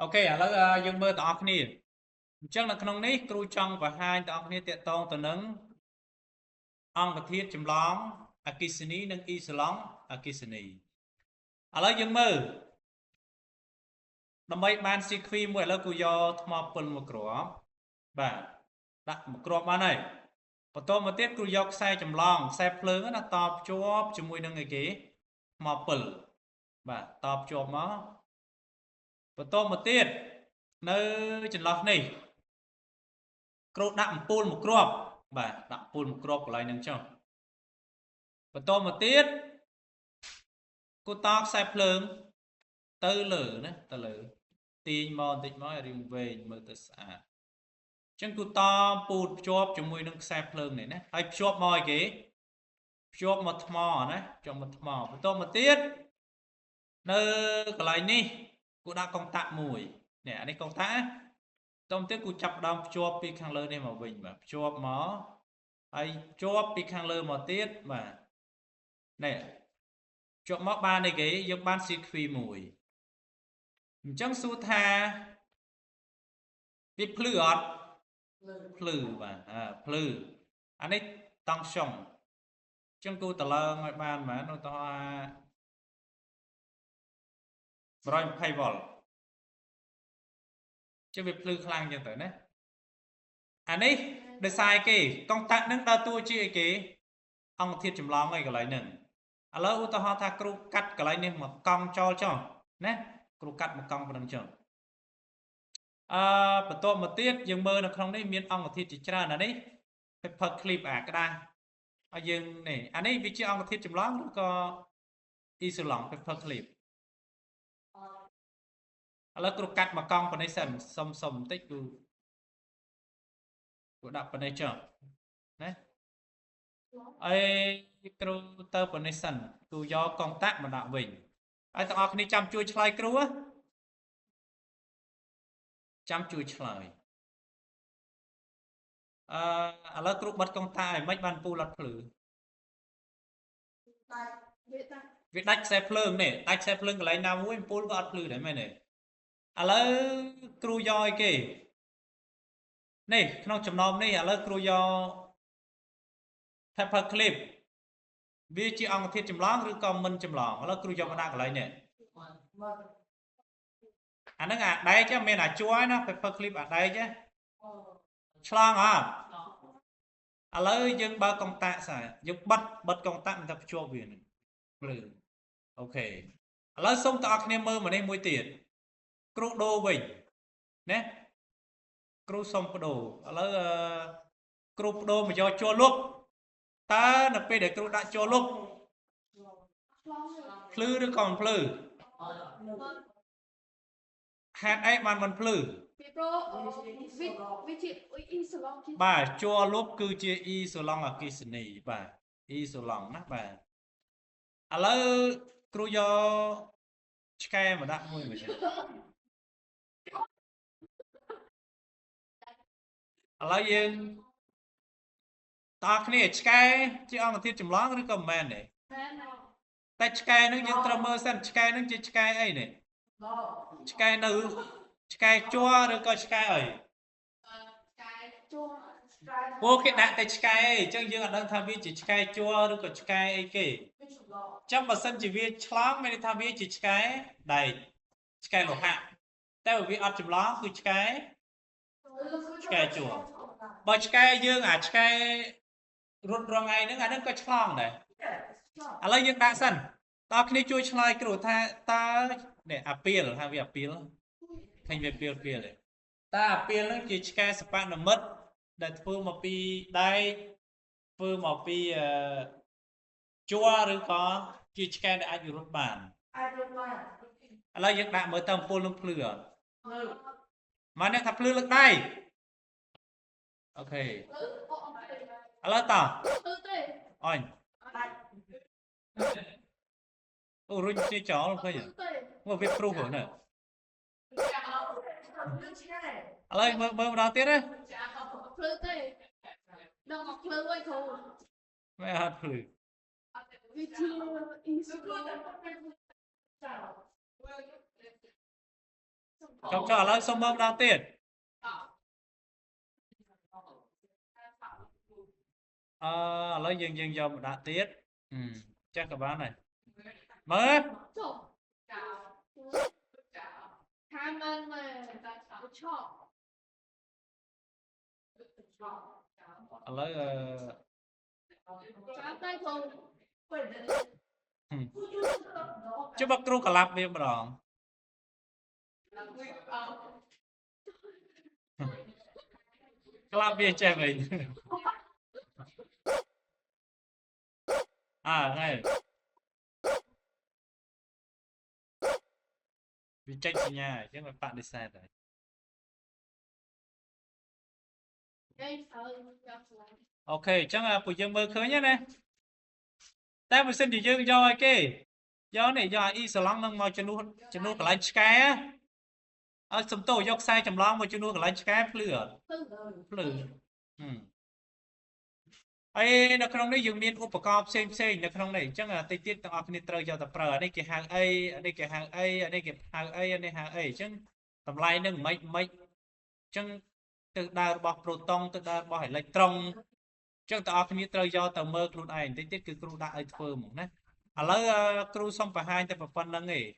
ok ឥឡូវយើងមើលទាំងអស់គ្នាអញ្ចឹងនៅក្នុងនេះគ្រូចង់បង្ហាញទាំងអស់គ្នាតាក់ទងទៅនឹងអង្គធាតុចម្លងអគ្គិសនីនិងអ៊ីស្លង់អគ្គិសនីឥឡូវយើងមើលដើម្បីបាន CQ មួយឥឡូវគ្រូយកថ្មពិលមួយគ្រាប់បាទដាក់មួយគ្រាប់បានហើយបន្តមកទៀតគ្រូយកខ្សែចម្លងខ្សែភ្លើងណាតភ្ជាប់ជាមួយនឹងអីគេថ្មពិលបាទតភ្ជាប់មកបន្តមកទៀតនៅចន្លោះនេះគ្រូដាក់អំពូលមួយគ្រាប់បាទដាក់អំពូលមួយគ្រាប់កន្លែងហ្នឹងចុះបន្តមកទៀតគូតខ្សែភ្លើងទៅលើណាទៅលើទាញមកបន្តិចមកឲ្យរាងវែងមើលទៅស្អាតអញ្ចឹងគូតពូតភ្ជាប់ជាមួយនឹងខ្សែភ្លើងនេះណាហើយភ្ជាប់មកឲ្យគេភ្ជាប់មកថ្មណាភ្ជាប់មកថ្មបន្តមកទៀតនៅកន្លែងនេះគូដាក់កុងតាក់មួយនេះអានេះកុងតាក់តទៅទៀតគូចាប់ដើមភ្ជាប់ពីខាងលើនេះមកវិញបាទភ្ជាប់មកហើយភ្ជាប់ពីខាងលើមកទៀតបាទនេះភ្ជាប់មកបានអីគេយើងបាន CQ មួយអញ្ចឹងសួរថាវាភ្លឺអត់ភ្លឺបាទភ្លឺអានេះតង់សុងអញ្ចឹងគូតឡើងឲ្យបានបាទឧទាហរណ៍120 វ៉ុលចឹងវាភ្លឺខ្លាំងចឹងទៅណាអានេះដោយសារគេកុងតាក់នឹងដើរតួជាអីគេអង្គធាតុចម្លងអីកន្លែងហ្នឹងឥឡូវឧទាហរណ៍ថាគ្រូកាត់កន្លែងនេះមកកង់ចោលចុះណាគ្រូកាត់មកកង់ប៉ុណ្្នឹងចុះបន្តមកទៀតយើងមើលនៅក្នុងនេះមានអង្គធាតុជាច្រើនអានេះ paper clip ក្តារហើយយើងនេះអានេះវាជាអង្គធាតុចម្លងឬក៏អ៊ីសូឡង់ paper clip ឥឡូវគ្រូកាត់មកកង់ប៉ុណ្ណេះសិនសុំបន្តិចគ្រូដាក់ប៉ុណ្ណេះចុះណាហើយគ្រូទៅប៉ុណ្ណេះសិនគ្រូយកកុងតាក់មកដាក់វិញហើយទាំងអស់គ្នាចាំជួយឆ្លើយគ្រូចាំជួយឆ្លើយឥឡូវគ្រូបិទកុងតាក់ឲ្យមិនបានពូលអត់ភ្លឺវាដាច់ខ្សែភ្លើងនេះដាច់ខ្សែភ្លើងកន្លែងណាមួយពូលក៏អត់ភ្លឺដែរមែនទេឥឡូវគ្រូយកឲ្យគេនេះក្នុងចំណោមនេះឥឡូវគ្រូយក paper clip វាជាអង្គធាតុចម្លងឬក៏មិនចម្លងឥឡូវគ្រូយកមកដាក់កន្លែងនេះអាហ្នឹងអាដែកមានអាជួរណា paper clip អាដែកឆ្លងអត់ឥឡូវយើងបើកកុងតាក់ស្អាយើងបិទកុងតាក់មិនថាភ្ជាប់វានឹងភ្លឺអូខេឥឡូវសូមទាំងអស់គ្នាមើលមកនេះមួយទៀតគ្រូដូរវិញណាគ្រូសុំបដូរឥឡូវគ្រូបដូរមកយកជួរលុបតើនៅពេលដែលគ្រូដាក់ជួរលុបភ្លឺឬក៏មិនភ្លឺហេតុអីបានមិនភ្លឺបាទជួរលុបគឺជាអ៊ីសូឡង់អគ្គិសនីបាទអ៊ីសូឡង់ណាបាទឥឡូវគ្រូយកឆ្កែមកដាក់មួយចឹងឥឡូវយើងតើគ្នាឆ្កែជាអង្គធាតុចម្លងឬក៏មិនមែនទេតែឆ្កែនឹងយើងត្រូវមើលសិនឆ្កែនឹងជាឆ្កែអីនេះឆ្កែនៅឆ្កែជួរឬក៏ឆ្កែអីពួកគេដាក់តែឆ្កែអញ្ចឹងយើងអត់ដឹងថាវាជាឆ្កែជួរឬក៏ឆ្កែអីគេចឹងបើសិនជាវាឆ្លងមានន័យថាវាជាឆ្កែដែកឆ្កែលោហៈតែវាអត់ចម្លងគឺឆ្កែជួរបើឆ្កែយើងអាឆ្កែរត់រងឯហ្នឹងអាហ្នឹងក៏ឆ្លងដែរឥឡូវយើងដាក់សិនតើគ្នាជួយឆ្លើយគ្រូថាតើនេះអាពីលថាវាអាពីលឃើញវាពីលទេតើអាពីលហ្នឹងជាឆ្កែសបនិមិត្តដែលធ្វើមកពីដែកធ្វើមកពីជួរឬក៏ជាឆ្កែដែលអាចរត់បានឥឡូវយើងដាក់មើលតើអំពូលនឹងភ្លឺអត់មកនេះថាភ្លឺលើកដៃអូខេឥឡូវតើអញអូរុញជាចោលឃើញមកវាព្រុសហ្នឹងឥឡូវមើលម្ដងទៀតណាភ្លឺទេដល់មកភ្លឺអីគ្រូមិនអត់ភ្លឺវាជាអ៊ីស្លង់ Chọc cho lấy xong mơ đăng tiền lấy dừng cho một đạn tiết chắc các bạn này mới 他们不错。 lấy chứ bác kêu cả lạp viêm rồi lạp viêm che mình này vì tranh thì nhà chứ mà bạn đi xe rồi ok chắc là buổi dương mơ khơi nhé này ta vừa xin thì dương do ai kì do này do y sờ lăng nâng mò chân nuôi cái lạnh cái á sầm tổ dọc sai chầm lăng mò chân nuôi cái lạnh cái plư ấy nó không đấy dùng miên upacorn xem nó không này chắc là tây tiết tao học nên trời cho tập pro đây cái hàng A đây cái hàng A đây cái hàng A đây hàng A chứ tầm lai nâng mấy chứ từ đa bọc proton từ đa bọc electron chứ tao học nên trời cho tao mơ luôn ai tây tiết cứ kêu đã ai phơ một nè lấy kêu xong phải hai tập phân là nghề